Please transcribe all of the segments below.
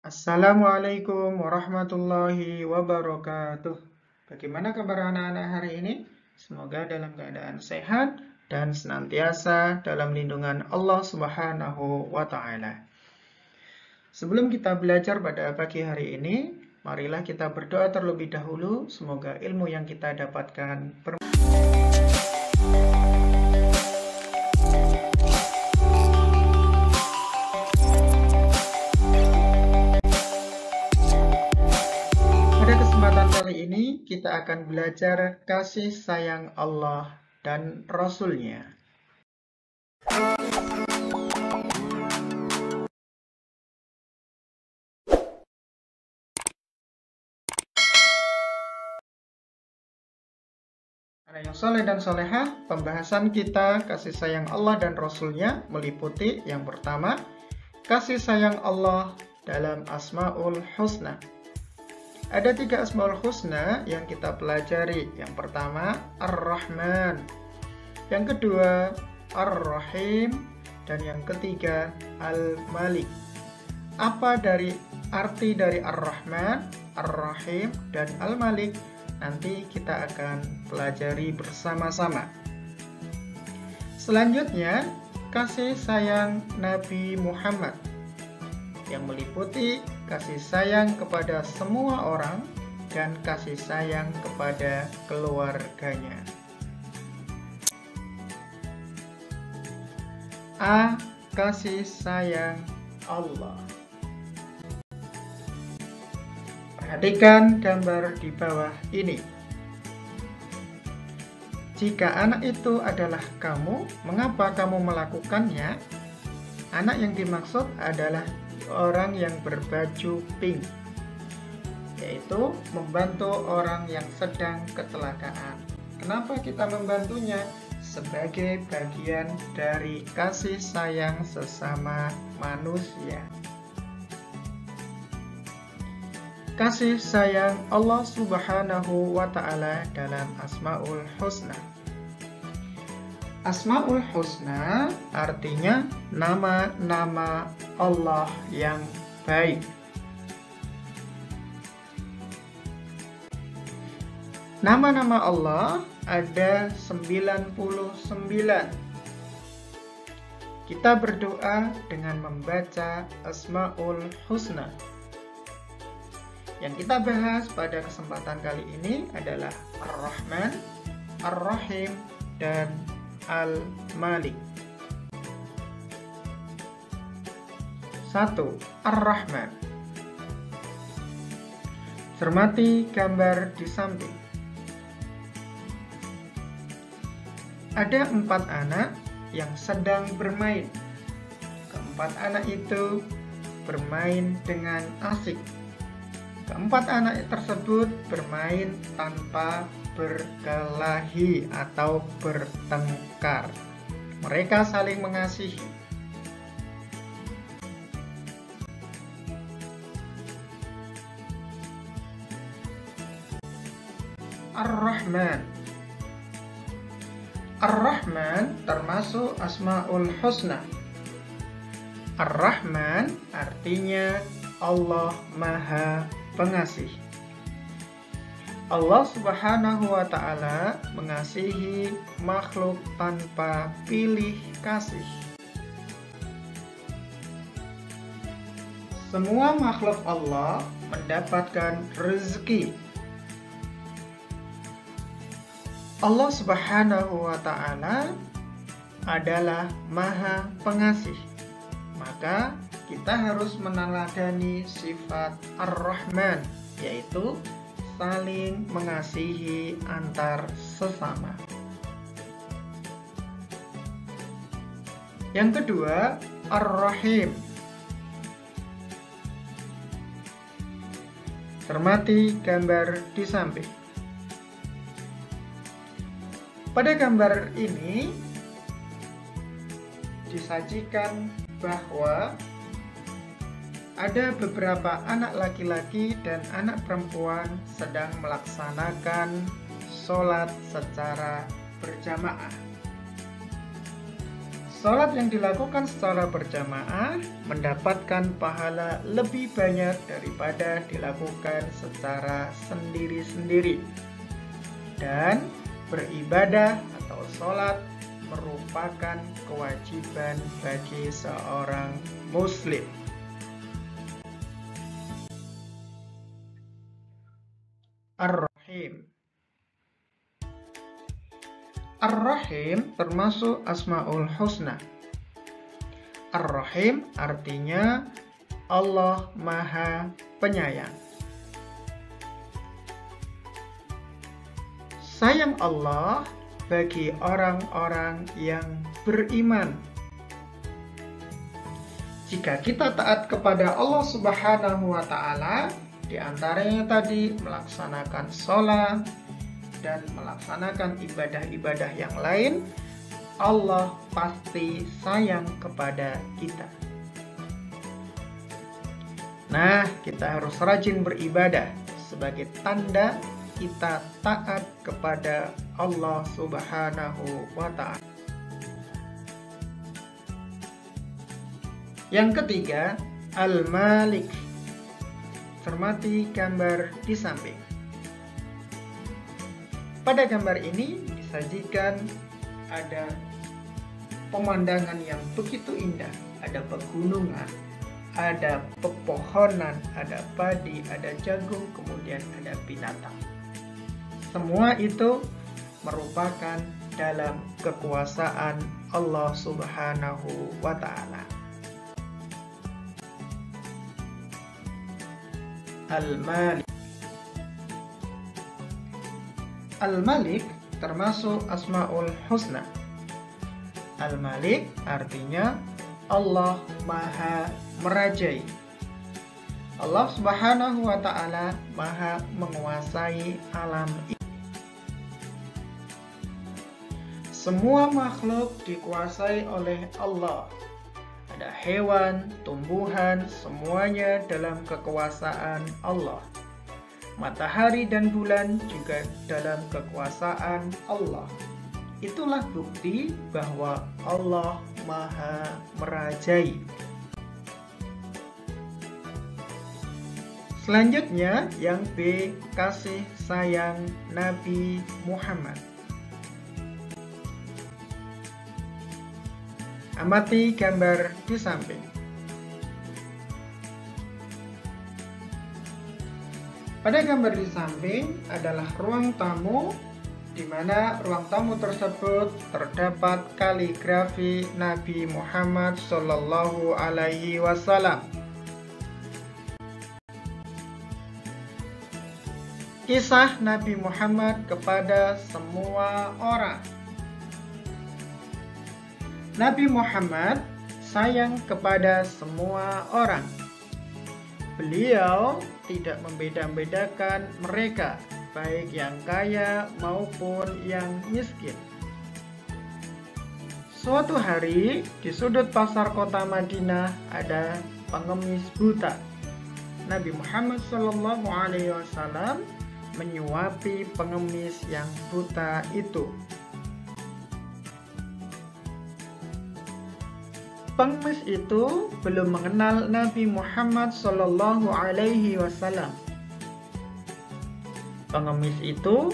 Assalamualaikum warahmatullahi wabarakatuh. Bagaimana kabar anak-anak hari ini? Semoga dalam keadaan sehat dan senantiasa dalam lindungan Allah Subhanahu wa Ta'ala. Sebelum kita belajar pada pagi hari ini, marilah kita berdoa terlebih dahulu. Semoga ilmu yang kita dapatkan Kali ini kita akan belajar kasih sayang Allah dan Rasul-Nya. Anak yang soleh dan solehah, pembahasan kita kasih sayang Allah dan Rasul-Nya meliputi yang pertama, kasih sayang Allah dalam Asmaul Husna. Ada 3 Asmaul Husna yang kita pelajari. Yang pertama, Ar-Rahman. Yang kedua, Ar-Rahim. Dan yang ketiga, Al-Malik. Apa arti dari Ar-Rahman, Ar-Rahim, dan Al-Malik? Nanti kita akan pelajari bersama-sama. Selanjutnya, kasih sayang Nabi Muhammad, yang meliputi kasih sayang kepada semua orang dan kasih sayang kepada keluarganya. A. Kasih sayang Allah. Perhatikan gambar di bawah ini. Jika anak itu adalah kamu, mengapa kamu melakukannya? Anak yang dimaksud adalah orang yang berbaju pink, yaitu membantu orang yang sedang kecelakaan. Kenapa kita membantunya? Sebagai bagian dari kasih sayang sesama manusia. Kasih sayang Allah Subhanahu wa Ta'ala dalam Asmaul Husna. Asmaul Husna artinya nama-nama Allah yang baik. Nama-nama Allah ada 99. Kita berdoa dengan membaca Asmaul Husna. Yang kita bahas pada kesempatan kali ini adalah Ar-Rahman, Ar-Rahim, dan Al-Malik. 1. Ar-Rahman. Cermati gambar di samping. Ada 4 anak yang sedang bermain. Keempat anak itu bermain dengan asik. Keempat anak tersebut bermain tanpa berkelahi atau bertengkar. Mereka saling mengasihi. Ar-Rahman. Ar-Rahman termasuk Asmaul Husna. Ar-Rahman artinya Allah Maha Pengasih. Allah Subhanahu wa Ta'ala mengasihi makhluk tanpa pilih kasih. Semua makhluk Allah mendapatkan rezeki. Allah Subhanahu wa Ta'ala adalah Maha Pengasih. Maka kita harus meneladani sifat Ar-Rahman, yaitu saling mengasihi antar sesama. Yang kedua, Ar-Rahim. Cermati gambar di samping. Pada gambar ini disajikan bahwa ada beberapa anak laki-laki dan anak perempuan sedang melaksanakan sholat secara berjamaah. sholat yang dilakukan secara berjamaah mendapatkan pahala lebih banyak daripada dilakukan secara sendiri-sendiri. Dan beribadah atau sholat merupakan kewajiban bagi seorang muslim. Ar-Rahim. Ar-Rahim termasuk Asmaul Husna. Ar-Rahim artinya Allah Maha Penyayang. Sayang Allah bagi orang-orang yang beriman. Jika kita taat kepada Allah Subhanahu wa Ta'ala, di antaranya tadi melaksanakan sholat dan melaksanakan ibadah-ibadah yang lain, Allah pasti sayang kepada kita. Nah, kita harus rajin beribadah sebagai tanda kita taat kepada Allah Subhanahu wa Ta'ala. Yang ketiga, Al-Malik. Cermati gambar di samping. Pada gambar ini disajikan ada pemandangan yang begitu indah. Ada pegunungan, ada pepohonan, ada padi, ada jagung, kemudian ada binatang. Semua itu merupakan dalam kekuasaan Allah Subhanahu wa Ta'ala. Al-Malik. Al-Malik termasuk Asmaul Husna. Al-Malik artinya Allah Maha Merajai. Allah Subhanahu wa Ta'ala Maha menguasai alam ini. Semua makhluk dikuasai oleh Allah. Ada hewan, tumbuhan, semuanya dalam kekuasaan Allah. Matahari dan bulan juga dalam kekuasaan Allah. Itulah bukti bahwa Allah Maha Merajai. Selanjutnya yang B, kasih sayang Nabi Muhammad. Amati gambar di samping. Pada gambar di samping adalah ruang tamu, di mana ruang tamu tersebut terdapat kaligrafi Nabi Muhammad Sallallahu Alaihi Wasallam. Kisah Nabi Muhammad kepada semua orang. Nabi Muhammad sayang kepada semua orang. Beliau tidak membeda-bedakan mereka, baik yang kaya maupun yang miskin. Suatu hari di sudut pasar kota Madinah ada pengemis buta. Nabi Muhammad SAW menyuapi pengemis yang buta itu. Pengemis itu belum mengenal Nabi Muhammad SAW. Pengemis itu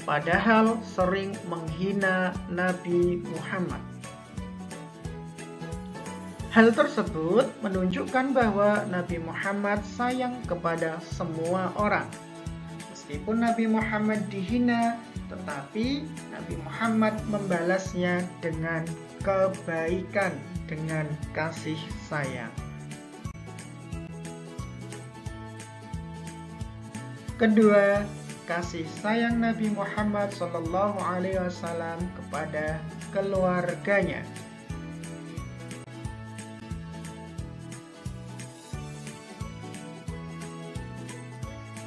padahal sering menghina Nabi Muhammad. Hal tersebut menunjukkan bahwa Nabi Muhammad sayang kepada semua orang. Meskipun Nabi Muhammad dihina, tetapi Nabi Muhammad membalasnya dengan kebaikan, dengan kasih sayang. Kedua, kasih sayang Nabi Muhammad SAW kepada keluarganya.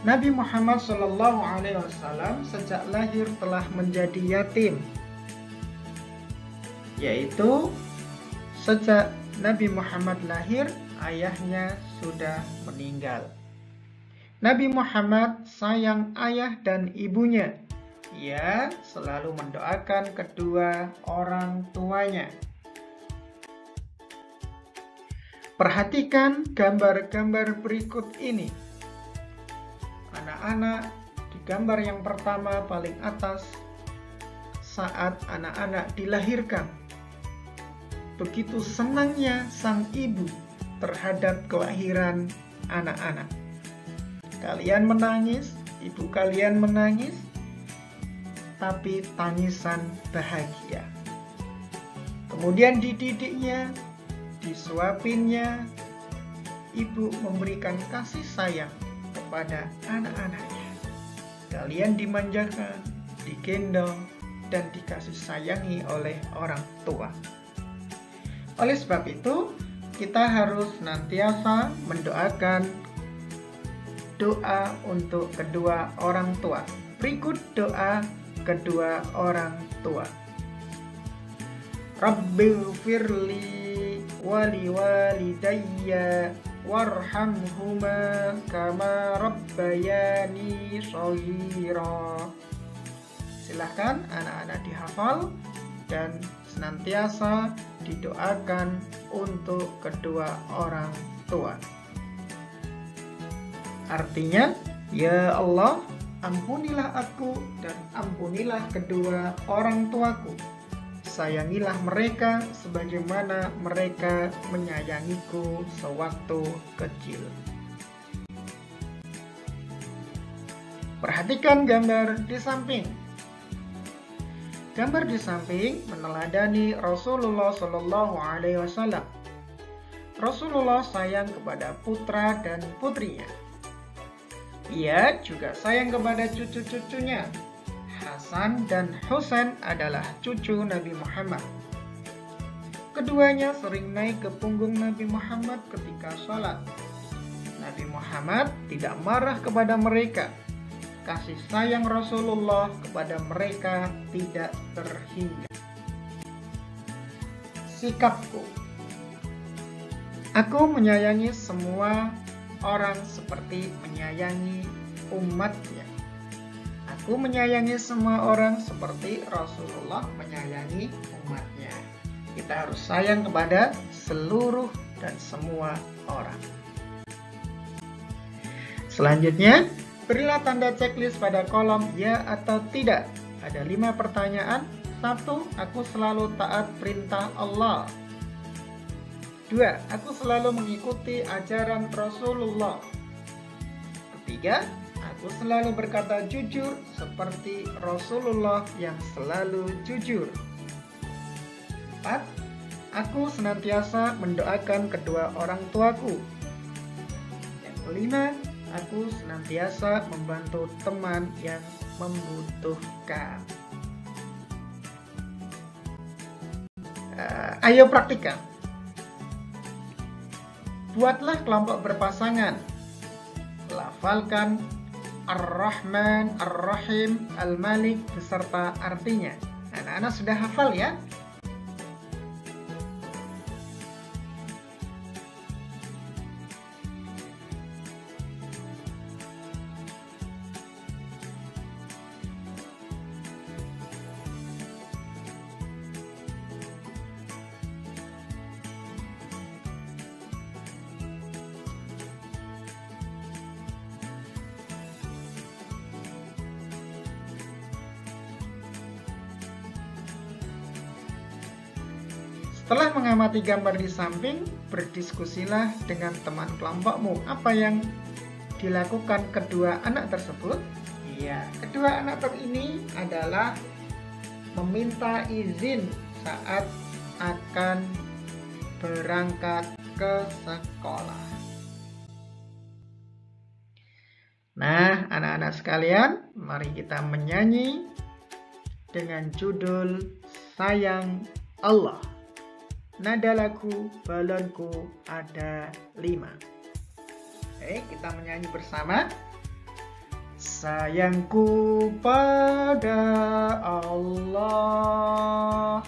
Nabi Muhammad SAW sejak lahir telah menjadi yatim, yaitu sejak Nabi Muhammad lahir, ayahnya sudah meninggal. Nabi Muhammad sayang ayah dan ibunya. Ia selalu mendoakan kedua orang tuanya. Perhatikan gambar-gambar berikut ini. Anak-anak di gambar yang pertama paling atas, saat anak-anak dilahirkan. Begitu senangnya sang ibu terhadap kelahiran anak-anak. Kalian menangis, ibu kalian menangis, tapi tangisan bahagia. Kemudian dididiknya, disuapinnya, ibu memberikan kasih sayang kepada anak-anaknya. Kalian dimanjakan, digendong, dan dikasih sayangi oleh orang tua. Oleh sebab itu, kita harus senantiasa mendoakan doa untuk kedua orang tua. Berikut doa kedua orang tua. Rabbighfirli wali walidayya warhamhuma kama rabbayani shaghira. Silahkan anak-anak dihafal dan senantiasa didoakan untuk kedua orang tua. Artinya, ya Allah, ampunilah aku dan ampunilah kedua orang tuaku. Sayangilah mereka sebagaimana mereka menyayangiku sewaktu kecil. Perhatikan gambar di samping. Gambar di samping meneladani Rasulullah Shallallahu Alaihi Wasallam. Rasulullah sayang kepada putra dan putrinya. Ia juga sayang kepada cucu-cucunya. Hasan dan Husain adalah cucu Nabi Muhammad. Keduanya sering naik ke punggung Nabi Muhammad ketika sholat. Nabi Muhammad tidak marah kepada mereka. Kasih sayang Rasulullah kepada mereka tidak terhingga. Sikapku. Aku menyayangi semua orang seperti menyayangi umatnya. Aku menyayangi semua orang seperti Rasulullah menyayangi umatnya. Kita harus sayang kepada seluruh dan semua orang. Selanjutnya, berilah tanda checklist pada kolom ya atau tidak. Ada 5 pertanyaan. 1. Aku selalu taat perintah Allah. 2. Aku selalu mengikuti ajaran Rasulullah. 3. Aku selalu berkata jujur seperti Rasulullah yang selalu jujur. 4. Aku senantiasa mendoakan kedua orang tuaku. Yang kelima, aku senantiasa membantu teman yang membutuhkan. Ayo praktikkan. Buatlah kelompok berpasangan. Lafalkan Ar-Rahman, Ar-Rahim, Al-Malik beserta artinya. Anak-anak sudah hafal ya? Setelah mengamati gambar di samping, berdiskusilah dengan teman kelompokmu. Apa yang dilakukan kedua anak tersebut? Iya, kedua anak ini adalah meminta izin saat akan berangkat ke sekolah. Nah, anak-anak sekalian, mari kita menyanyi dengan judul Sayang Allah. Nada lagu balonku ada 5. Oke, kita menyanyi bersama. Sayangku pada Allah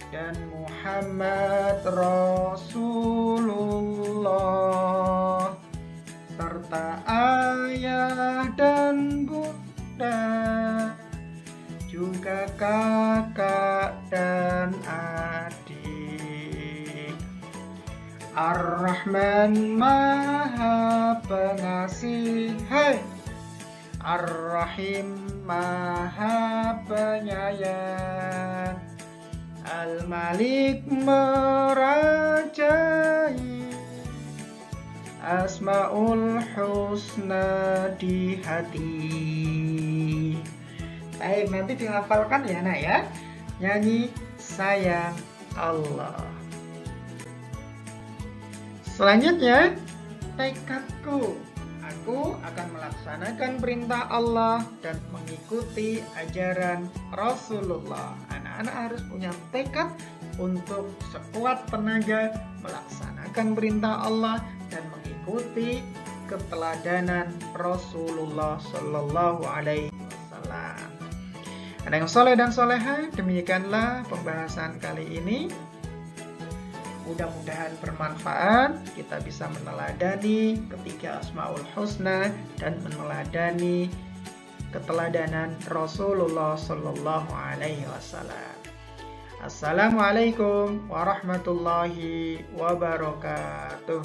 dan Muhammad Rasulullah serta ayah dan bunda, juga kakak dan adik. Ar-Rahman Maha Pengasih, hai. Ar-Rahim Maha Penyayang, Al-Malik merajai, Asmaul Husna di hati. Baik, nanti dihafalkan ya nak ya. Nyanyi sayang Allah. Selanjutnya, tekadku. Aku akan melaksanakan perintah Allah dan mengikuti ajaran Rasulullah. Anak-anak harus punya tekad untuk sekuat tenaga melaksanakan perintah Allah dan mengikuti keteladanan Rasulullah Shallallahu Alaihi Wasallam. Ada yang soleh dan soleha, demikianlah pembahasan kali ini. Mudah-mudahan bermanfaat, kita bisa meneladani ketiga Asmaul Husna dan meneladani keteladanan Rasulullah Shallallahu Alaihi Wasallam. Assalamualaikum warahmatullahi wabarakatuh.